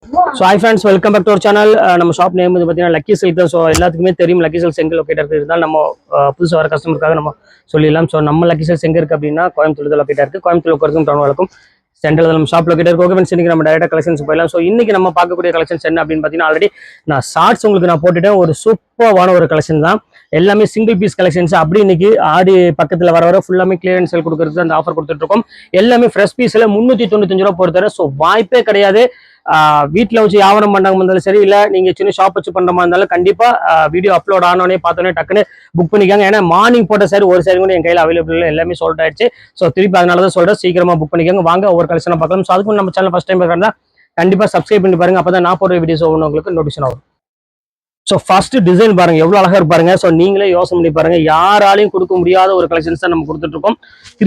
So hi friends, welcome back to our channel. நம்ம shop name வந்து பார்த்தீங்கன்னா lucky silk தான். ஸோ எல்லாத்துக்குமே தெரியும் லக்கி சில்க்ஸ் எங்கே லொக்கேட் இருந்தால் நம்ம புதுசாக வர கஸ்டமருக்காக நம்ம சொல்லிடலாம். ஸோ நம்ம லக்கி சில்க்ஸ் எங்கே இருக்குது அப்படின்னா கோயம்புத்தூர் லொக்கேட் இருக்குது. கோயம்புத்தூர் இருக்கிறதுக்கும் டவுன் வழக்கும் சென்ட்ரல் நம்ம ஷாப் லொக்கேட் இருக்கு. ஓகே ஃப்ரெண்ட்ஸ், இன்னைக்கு நம்ம டேரக்டாக கலெக்ஷன்ஸ் போயிடலாம். ஸோ இன்னைக்கு நம்ம பார்க்கக்கூடிய கலெக்ஷன்ஸ் என்ன அப்படின்னு பார்த்தீங்கன்னா ஆல்ரெடி நான் ஷார்ட்ஸ் உங்களுக்கு நான் போட்டுட்டேன். ஒரு சூப்பரான ஒரு கலெக்ஷன் தான். எல்லாமே சிங்கிள் பீஸ் கலெக்ஷன்ஸ். அப்படி இன்னைக்கு ஆடி பக்கத்தில் வர ஃபுல்லாமே கிளியரன்ஸ் சேல் கொடுக்குறது அந்த ஆஃபர் கொடுத்துட்டு இருக்கோம். எல்லாமே ஃப்ரெஷ் பீஸில் 395 ரூபா பொறுத்தவரை. ஸோ வாய்ப்பே கிடையாது. வீட்டில் வச்சு வியாபாரம் பண்ணாங்க இருந்தாலும் சரி, இல்லை நீங்கள் சின்ன ஷாப் வச்சு பண்ணுற மாதிரி இருந்தாலும் கண்டிப்பாக வீடியோ அப்லோட் ஆனோடனே பார்த்தோன்னே டக்குன்னு புக் பண்ணிக்காங்க. ஏன்னா மார்னிங் போட்ட சாரி ஒரு சாரி கூட என் கையில் அவைலபிள் எல்லாமே சோல்ட் ஆயிடுச்சு. ஸோ திருப்பி அதனால தான் சொல்கிறேன், சீக்கிரமாக புக் பண்ணிக்காங்க. வாங்க ஒவ்வொரு கலெக்ஷனாக பார்க்கலாம். ஸோ அதுக்கு நம்ம சேனல் ஃபஸ்ட் டைம் பார்க்குறதா கண்டிப்பாக சப்ஸ்கிரைப் பண்ணி பாருங்க. அப்போ தான் நான் போடுற வீடியோஸ் ஒன்று உங்களுக்கு நோட்டிஃபிகேஷன் ஆகும். ஸோ ஃபர்ஸ்ட் டிசைன் பாருங்க, எவ்வளோ அழகா இருப்பாருங்க. ஸோ நீங்களே யோசனை பண்ணி பாருங்க, யாராலையும் கொடுக்க முடியாத ஒரு கலெக்ஷன்ஸ் தான் நம்ம கொடுத்துட்டு இருக்கோம்.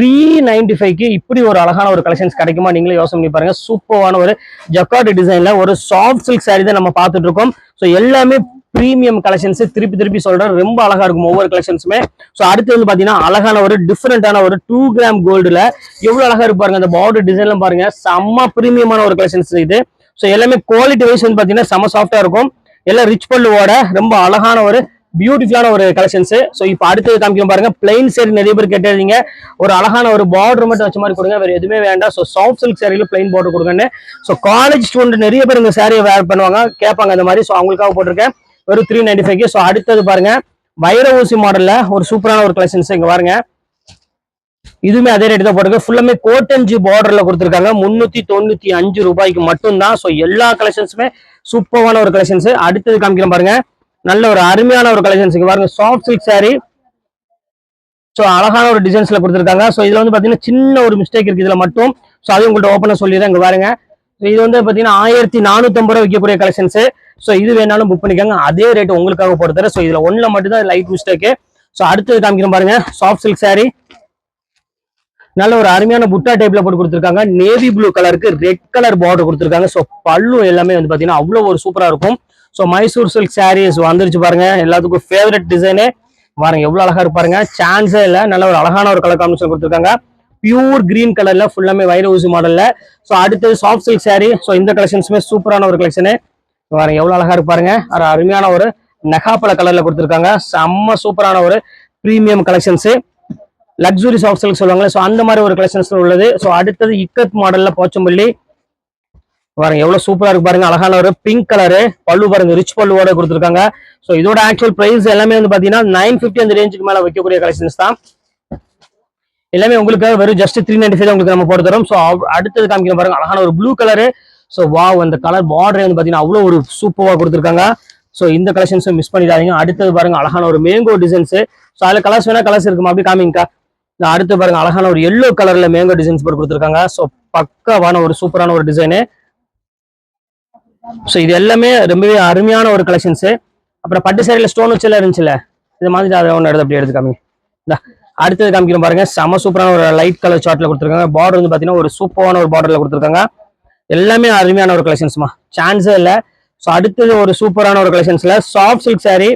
395க்கு இப்படி ஒரு அழகான ஒரு கலெக்ஷன்ஸ் கிடைக்குமா? நீங்களே யோசனை பண்ணி பாருங்க. சூப்பரான ஒரு ஜக்கார்ட் டிசைன்ல ஒரு சாஃப்ட் சில்க் சாரி தான் நம்ம பார்த்துட்டு இருக்கோம். ஸோ எல்லாமே பிரீமியம் கலெக்ஷன்ஸ். திருப்பி சொல்றேன், ரொம்ப அழகா இருக்கும் ஒவ்வொரு கலெக்ஷன்ஸுமே. ஸோ அடுத்து வந்து பாத்தீங்கன்னா அழகான ஒரு டிஃபரெண்டான ஒரு 2 கிராம் கோல்டுல எவ்வளவு அழகா இருப்பாருங்க. அந்த பார்டர் டிசைன்லாம் பாருங்க, செம்ம பிரீமியமான ஒரு கலெக்ஷன்ஸ் இது. ஸோ எல்லாமே குவாலிட்டி வைஸ் வந்து பாத்தீங்கன்னா செம்ம சாஃப்டா இருக்கும். எல்லாம் ரிச் பல்லுவோட ரொம்ப அழகான ஒரு பியூட்டிஃபுல்லான ஒரு கலெக்ஷன்ஸ். ஸோ இப்போ அடுத்தது காமிக்கும் பாருங்க, பிளைன் சாரி நிறைய பேர் கேட்டிருந்தீங்க. ஒரு அழகான ஒரு பார்டர் மட்டும் வச்ச மாதிரி கொடுங்க, வேற எதுவுமே வேண்டாம். ஸோ சாஃப்ட் சில்க் சாரியில பிளைன் பார்டர் கொடுங்கன்னு. ஸோ காலேஜ் ஸ்டூடெண்ட் நிறைய பேர் இந்த சாரியை வேர் பண்ணுவாங்க, கேட்பாங்க அந்த மாதிரி. ஸோ அவங்களுக்காக போட்டிருக்கேன் ஒரு 395. ஸோ அடுத்தது பாருங்க, வைர ஊசி மாடல்ல ஒரு சூப்பரான ஒரு கலெக்ஷன்ஸ். இங்க பாருங்க, இதுவுமே அதே ரேட் தான் போட்டிருக்கு. ஃபுல்லாமே கோட்டன்ஜி பார்டர்ல கொடுத்துருக்காங்க. 395 ரூபாய்க்கு மட்டும்தான். ஸோ எல்லா கலெக்ஷன்ஸுமே சூப்பரான ஒரு கலெக்ஷன்ஸ். அடுத்தது காமிக்கிறேன் பாருங்க, நல்ல ஒரு அருமையான ஒரு கலெக்ஷன்ஸ். பாருங்க, சாஃப்ட் சில்க் சாரி. ஸோ அழகான ஒரு டிசைன்ஸ்ல கொடுத்துருக்காங்க. ஸோ இதுல வந்து பாத்தீங்கன்னா சின்ன ஒரு மிஸ்டேக் இருக்கு இதுல மட்டும். ஸோ அதையும் உங்கள்கிட்ட ஓப்பனா சொல்லிடுறேன். இங்க பாருங்க, இது வந்து பாத்தீங்கன்னா 1450 ரூபாய் விற்கக்கூடிய கலெக்ஷன்ஸ். ஸோ இது வேணாலும் புக் பண்ணிக்காங்க, அதே ரேட் உங்களுக்காக போடுறேன். ஸோ இதுல ஒண்ணுல மட்டும் தான் லைட் மிஸ்டேக். ஸோ அடுத்தது காமிக்கிறேன் பாருங்க, சாஃப்ட் சில்க் சாரி. நல்ல ஒரு அருமையான புட்டா டைப்ல போட்டு கொடுத்துருக்காங்க. நேவி ப்ளூ கலருக்கு ரெட் கலர் பார்டர் கொடுத்துருக்காங்க. ஸோ பல்லு எல்லாமே வந்து பாத்தீங்கன்னா அவ்வளவு ஒரு சூப்பரா இருக்கும். ஸோ மைசூர் சில்க் சாரீஸ் வந்துருச்சு பாருங்க, எல்லாத்துக்கும் ஃபேவரட் டிசைனு. பாருங்க எவ்வளவு அழகா இருப்பாருங்க, சான்ஸே இல்லை. நல்ல ஒரு அழகான ஒரு கலர் காம்பினேஷன் கொடுத்துருக்காங்க. பியூர் கிரீன் கலர்ல ஃபுல்லாமே வைர ஊசி மாடல்ல. ஸோ அடுத்தது சாஃப்ட் சில்க் சாரி. ஸோ இந்த கலெக்ஷன்ஸுமே சூப்பரான ஒரு கலெக்ஷனு. பாருங்க எவ்வளவு அழகா இருப்பாருங்க, அருமையான ஒரு நெகாப்பழ கலர்ல கொடுத்துருக்காங்க. செம்ம சூப்பரான ஒரு premium collections. Luxury soft silk சொல்லுவாங்க. ஸோ அந்த மாதிரி ஒரு கலெக்ஷன்ஸ் உள்ளது. ஸோ அடுத்தது இக்கத் மாடல்ல போச்சம்பள்ளி. பாருங்க எவ்வளவு சூப்பரா இருக்கு பாருங்க, அழகான ஒரு பிங்க் கலரு பல்லு பாருங்க, ரிச் பல்லுவோட கொடுத்துருக்காங்க. ஸோ இதோட ஆக்சுவல் பிரைஸ் எல்லாமே வந்து பாத்தீங்கன்னா 950 அந்த ரேஞ்சுக்கு மேல வைக்கக்கூடிய கலெக்ஷன்ஸ் தான். எல்லாமே உங்களுக்கு வெறும் ஜஸ்ட் 395 உங்களுக்கு நம்ம போட்டு தரோம். ஸோ அடுத்தது காமிக்கிற பாருங்க, அழகான ஒரு ப்ளூ கலரு. ஸோ வாவ், அந்த கலர் பார்டர் வந்து பாத்தீங்கன்னா அவ்வளவு ஒரு சூப்பரா கொடுத்துருக்காங்க. ஸோ இந்த கலெக்ஷன்ஸும் மிஸ் பண்ணிடாதீங்க. அடுத்தது பாருங்க, அழகான ஒரு மேங்கோ டிசைன்ஸ். ஸோ அதுல கலர்ஸ் வேணா கலர்ஸ் இருக்குமா, அப்படி காமிங்கக்கா. அடுத்து பாருங்க, அழகான ஒரு எல்லோ கலர்ல மேங்கோ டிசைன்ஸ் போட்டு கொடுத்துருக்காங்க. ஸோ பக்காவான ஒரு சூப்பரான ஒரு டிசைனு. ஸோ இது எல்லாமே ரொம்பவே அருமையான ஒரு கலெக்ஷன்ஸ். அப்புறம் பட்டு சேரியில ஸ்டோன் வச்சு எல்லாம் இருந்துச்சுல்ல, இது மாதிரி அதை ஒன்று எடுத்து அப்படி எடுத்து காமிங்க. அடுத்தது காமிக்கிறோம் பாருங்க, செம சூப்பரான ஒரு லைட் கலர் சார்ட்ல கொடுத்துருக்காங்க. பார்டர் வந்து பாத்தீங்கன்னா ஒரு சூப்பரான ஒரு பார்டர்ல கொடுத்துருக்காங்க. எல்லாமே அருமையான ஒரு கலெக்ஷன்ஸ்மா, சான்ஸே இல்லை. ஸோ அடுத்தது ஒரு சூப்பரான ஒரு கலெக்ஷன்ஸ்ல சாஃப்ட் சில்க் சாரி.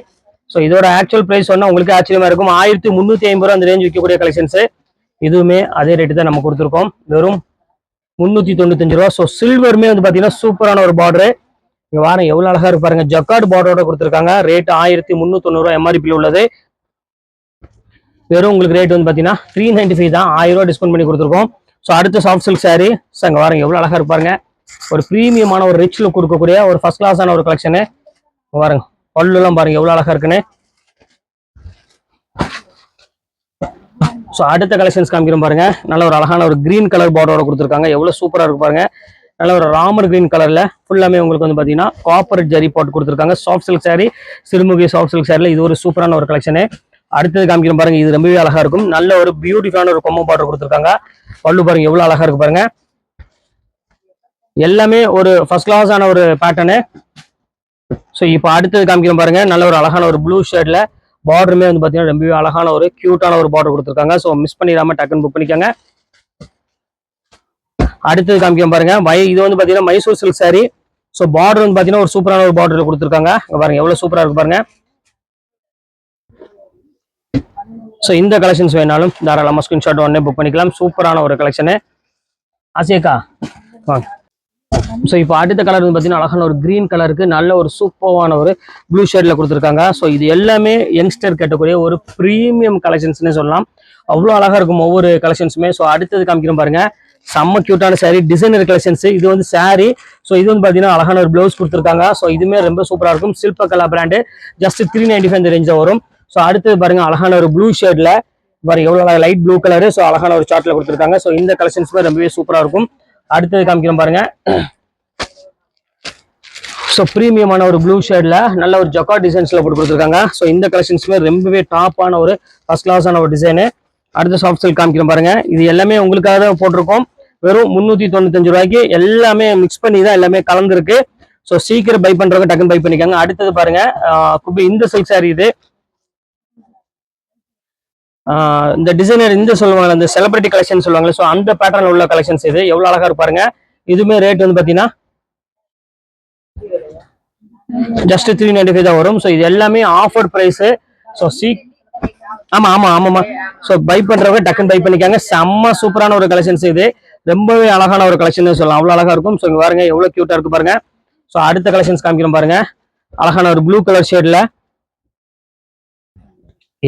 ஸோ இதோட ஆக்சுவல் பிரைஸ் சொன்னா உங்களுக்கு ஆச்சரியமா இருக்கும், 1350 ரூபா அந்த ரேஞ்ச் விற்கக்கூடிய கலெக்ஷன்ஸ். இதுவுமே அதே ரேட்டு தான் நம்ம கொடுத்துருக்கோம், வெறும் 395 ரூபா. ஸோ சில்வருமே வந்து பாத்தீங்கன்னா சூப்பரான ஒரு பார்டரு. இங்க வாரம் எவ்வளவு அழகா இருப்பாருங்க, ஜக்கார்ட் பார்டரோட கொடுத்துருக்காங்க. ரேட் 1390 ரூபா எம்ஆர்பியில் உள்ளது. வெறும் உங்களுக்கு ரேட் வந்து பாத்தீங்கன்னா 395 தான், 1000 ரூபா டிஸ்கவுண்ட் பண்ணி கொடுத்துருக்கோம். ஸோ அடுத்த சாஃப்ட் சில்க் சாரி. ஸோ அங்க வாரம் எவ்வளவு அழகா இருப்பாருங்க, ஒரு பிரீமியமான ஒரு ரிச் லுக் கொடுக்கக்கூடிய ஒரு ஃபர்ஸ்ட் கிளாஸான ஒரு கலெக்ஷனு. பாருங்க பல்லு எல்லாம் பாருங்க எவ்வளவு அழகா இருக்குன்னு. ஸோ அடுத்த கலெக்ஷன்ஸ் காமிக்கிறோம் பாருங்க, நல்ல ஒரு அழகான ஒரு கிரீன் கலர் பார்டரோட கொடுத்துருக்காங்க. எவ்வளவு சூப்பரா இருக்கு பாருங்க, நல்ல ஒரு ராமர் கிரீன் கலர்ல ஃபுல்லாமே உங்களுக்கு வந்து பாத்தீங்கன்னா காப்பர் ஜரி போட்டு கொடுத்துருக்காங்க. Soft silk sari, Sirumugai soft silk சாரில இது ஒரு சூப்பரான ஒரு கலெக்ஷனு. அடுத்தது காமிக்கிறோம் பாருங்க, இது ரொம்பவே அழகா இருக்கும். நல்ல ஒரு பியூட்டிஃபுல்லான ஒரு கொம்போ பார்டர் கொடுத்துருக்காங்க. பல்லு பாருங்க எவ்வளவு அழகா இருக்கு பாருங்க, எல்லாமே ஒரு ஃபர்ஸ்ட் கிளாஸான ஒரு பேட்டர்னு. ஸோ இப்போ அடுத்தது காமிக்கிறோம் பாருங்க, நல்ல ஒரு அழகான ஒரு ப்ளூ ஷேட்ல பார்டருமே வந்து பாத்தீங்கன்னா ரொம்பவே அழகான ஒரு கியூட்டான ஒரு பார்டர் கொடுத்துருக்காங்க. ஸோ மிஸ் பண்ணிடாம டக்குன்னு புக் பண்ணிக்கோங்க. அடுத்தது காமிக்கிறோம் பாருங்க, இது வந்து பாத்தீங்கன்னா Mysore silk sorry. So border வந்து பாத்தீங்கன்னா ஒரு சூப்பரான ஒரு பார்டர் கொடுத்துருக்காங்க. பாருங்க எவ்வளவு சூப்பரா இருக்கு பாருங்க. ஸோ இந்த கலெக்ஷன்ஸ் வேணாலும் தாராளமாக ஸ்கிரீன்ஷாட் உடனே புக் பண்ணிக்கலாம். சூப்பரான ஒரு கலெக்ஷனு. ஆசியக்கா வாங்க. ஸோ இப்போ அடுத்த கலர் வந்து பார்த்தீங்கன்னா அழகான ஒரு கிரீன் கலருக்கு நல்ல ஒரு சூப்பரான ஒரு ப்ளூ ஷேட்ல கொடுத்துருக்காங்க. ஸோ இது எல்லாமே யங்ஸ்டர் கேட்டக்கூடிய ஒரு ப்ரீமியம் கலெக்ஷன்ஸ்னே சொல்லலாம். அவ்வளோ அழகா இருக்கும் ஒவ்வொரு கலெக்ஷன்ஸுமே. ஸோ அடுத்தது காமிக்கிறோம் பாருங்க, செம்ம கியூட்டான சாரீ, டிசைனர் கலெக்ஷன்ஸ். இது வந்து சாரீ. ஸோ இது வந்து பார்த்தீங்கன்னா அழகான ஒரு ப்ளவுஸ் கொடுத்துருக்காங்க. ஸோ இதுவுமே ரொம்ப சூப்பராக இருக்கும். சில்பகலா பிராண்டு, ஜஸ்ட் 395 இந்த ரேஞ்சில் வரும். ஸோ அடுத்தது பாருங்க, அழகான ஒரு ப்ளூ ஷேட்ல பாருங்க எவ்வளோ அழகா லைட் ப்ளூ கலரு. ஸோ அழகான ஒரு சார்ட்ல கொடுத்துருக்காங்க. ஸோ இந்த கலெக்ஷன்ஸுமே ரொம்பவே சூப்பராக இருக்கும். அடுத்தது காமிக்கிறோம் பாருங்க, ஸோ ப்ரீமியமான ஒரு ப்ளூ ஷேட்ல நல்ல ஒரு ஜக்கார்ட் டிசைன்ஸ்ல போட்டு கொடுத்துருக்காங்க. ஸோ இந்த கலெக்ஷன்ஸ்மே ரொம்பவே டாப்பான ஒரு ஃபர்ஸ்ட் கிளாஸான ஒரு டிசைனு. அடுத்த சாஃப்ட் சில்க் காமிக்கிறோம் பாருங்க, இது எல்லாமே உங்களுக்காக தான் போட்டிருக்கோம். வெறும் 395 ரூபாய்க்கு எல்லாமே மிக்ஸ் பண்ணி தான் எல்லாமே கலந்துருக்கு. ஸோ சீக்கிரம் பை பண்றவங்க டக்குன்னு பை பண்ணிக்காங்க. அடுத்தது பாருங்க, இந்த சில்க் சாரி இது. இந்த டிசைனர் இந்த சொல்லுவாங்க, இந்த செலிபிரிட்டி கலெக்ஷன் சொல்லுவாங்க. ஸோ அந்த பேட்டர்ல உள்ள கலெக்ஷன்ஸ் இது எவ்வளவு அழகா இருப்பாருங்க. இதுவுமே ரேட் வந்து பாத்தீங்கன்னா ஜஸ்ட் 395 தான் வரும். ஸோ இது எல்லாமே ஆஃபர் பிரைஸ். ஸோ ஆமாமா. ஸோ பை பண்றவங்க டக்குன்னு பை பண்ணிக்காங்க. செம்ம சூப்பரான ஒரு கலெக்ஷன்ஸ் இது. ரொம்பவே அழகான ஒரு கலெக்ஷன் சொல்லலாம், அவ்வளவு அழகா இருக்கும். ஸோ இங்க பாருங்க எவ்வளவு கியூட்டா இருக்கு பாருங்க. ஸோ அடுத்த கலெக்ஷன்ஸ் காமிக்கிறோம் பாருங்க, அழகான ஒரு ப்ளூ கலர் ஷேட்ல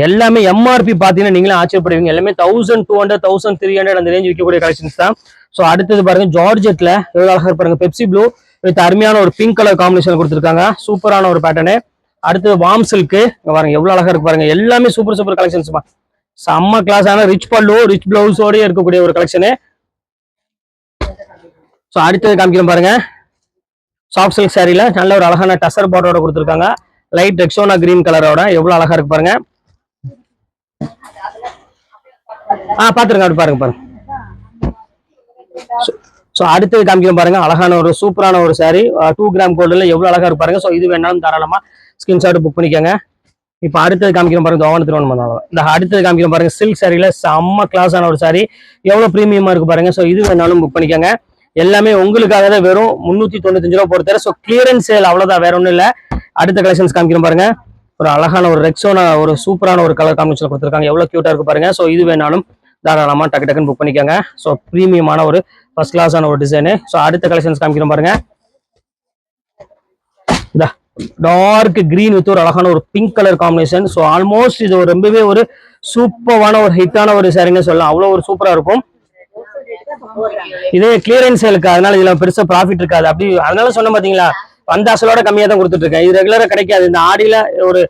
எல்லாமே எம்ஆர்பி பாத்தீங்கன்னா நீங்களே ஆச்சரியப்படுவீங்க. எல்லாமே 1200 1300 அந்த ரேஞ்ச் விற்கக்கூடிய கலெக்ஷன்ஸ் தான். ஸோ அடுத்தது பாருங்க, ஜார்ஜெட்ல எவ்வளவு அழகா பாருங்க, பெப்சி ப்ளூ வித் அருமையான ஒரு பிங்க் கலர் காம்பினேஷன் கொடுத்துருக்காங்க. சூப்பரான ஒரு பேட்டர்னு. அடுத்தது வார்ம் சில்க் பாருங்க எவ்வளவு அழகா இருக்கு பாருங்க. எல்லாமே சூப்பர் சூப்பர் கலெக்ஷன்ஸ், செம்ம கிளாஸான ரிச் பல்லு ரிச் பிளவுஸோடய இருக்கக்கூடிய ஒரு கலெக்ஷனு. ஸோ அடுத்தது காமிக்கிறோம் பாருங்க, சாஃப்ட் சில்க் சாரியில நல்ல ஒரு அழகான டசர் பார்டரோட கொடுத்துருக்காங்க. லைட் ரெக்ஸோனா கிரீன் கலரோட எவ்வளவு அழகா இருக்கு பாருங்க. பாத்துருங்க, அப்படி பாருங்க. ஸோ அடுத்தது காமிக்கிறோம் பாருங்க, அழகான ஒரு சூப்பரான ஒரு சாரி 2 கிராம் கோல்டுல எவ்வளவு அழகா இருப்பாருங்க. ஸோ இது வேணாலும் தாராளமா ஸ்கிரீன்ஷாட் புக் பண்ணிக்கோங்க. இப்போ அடுத்தது காமிக்கிறோம் பாருங்க, இந்த அடுத்தது காமிக்கிறோம் பாருங்க, சில்க் சாரியில செம்ம கிளாஸான ஒரு சாரி, எவ்வளவு பிரீமியமா இருக்கு பாருங்க. ஸோ இது வேணாலும் புக் பண்ணிக்கோங்க. எல்லாமே உங்களுக்காக தான், வெறும் 395 ரூபா பொறுத்தவரை. ஸோ கிளியரன்ஸ் சேல் அவ்வளவுதான், வேற ஒன்றும் இல்லை. அடுத்த கலெக்ஷன்ஸ் காமிக்கிறோம் பாருங்க, ஒரு அழகான ஒரு ரெக்ஸோனா ஒரு சூப்பரான ஒரு கலர் காம்பினேஷன் கொடுத்துருக்காங்க. எவ்வளவு கியூட்டா இருக்கு பாருங்க. ஸோ இது வேணாலும் தாராளமா டக்குன்னு புக் பண்ணிக்கோங்க. ஸோ பிரீமியமான ஒரு ஃபர்ஸ்ட் கிளாஸான ஒரு டிசைனு. ஸோ அடுத்த கலெக்ஷன்ஸ் காமிக்கிறோம் பாருங்க, டார்க் கிரீன் வித் ஒரு அழகான ஒரு pink colour combination. So almost இது ஒரு ரொம்பவே ஒரு சூப்பரான ஒரு ஹிட்டான ஒரு சாரின்னு சொல்லலாம். அவ்வளோ ஒரு சூப்பரா இருக்கும். இதே கிளியரன்ஸ் சேலுக்கு, அதனால இதுல பெருசா ப்ராஃபிட் இருக்காது. அப்படி அதனால சொன்ன பாத்தீங்களா, வந்த அசலோட கம்மியா தான் கொடுத்துட்டு இருக்கேன். இது ரெகுலரா கிடைக்காது. இந்த ஆடியில ஒரு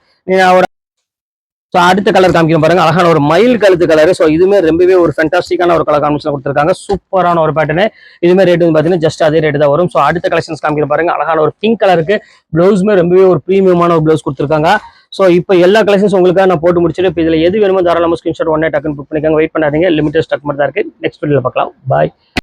ஸோ அடுத்த கலர் காமிக்கிறோம் பாருங்க, அழகான ஒரு மயில் கழுத்து கலர். ஸோ இதுவுமே ரொம்பவே ஒரு ஃபேண்டாஸ்டிக்கான ஒரு கலர் காம்பினேஷன் கொடுத்துருக்காங்க. சூப்பரான ஒரு பேட்டர்னு. இதுவுமே ரேட் வந்து பார்த்தீங்கன்னா ஜஸ்ட் அதே ரேட் தான் வரும். ஸோ அடுத்த கலெக்ஷன்ஸ் காமிக்கிறோம் பாருங்க, அழகான ஒரு பிங்க் கலருக்கு பிளவுஸ்மே ரொம்பவே ஒரு ப்ரீமியமான ஒரு பிளவுஸ் கொடுத்துருக்காங்க. ஸோ இப்போ எல்லா கலெக்ஷன்ஸ் உங்களுக்காக நான் போட்டு முடிச்சுட்டு, இப்போ இதில் எது வேணுமோ தாராளமாக ஸ்கிரீன்ஷாட் உடனே டக்குன்னு புக் பண்ணிக்காங்க. வெயிட் பண்ணாதீங்க, லிமிடெட் ஸ்டாக் மட்டும் தான் இருக்கு. நெக்ஸ்ட் வீடியோவில் பார்க்கலாம். பாய்.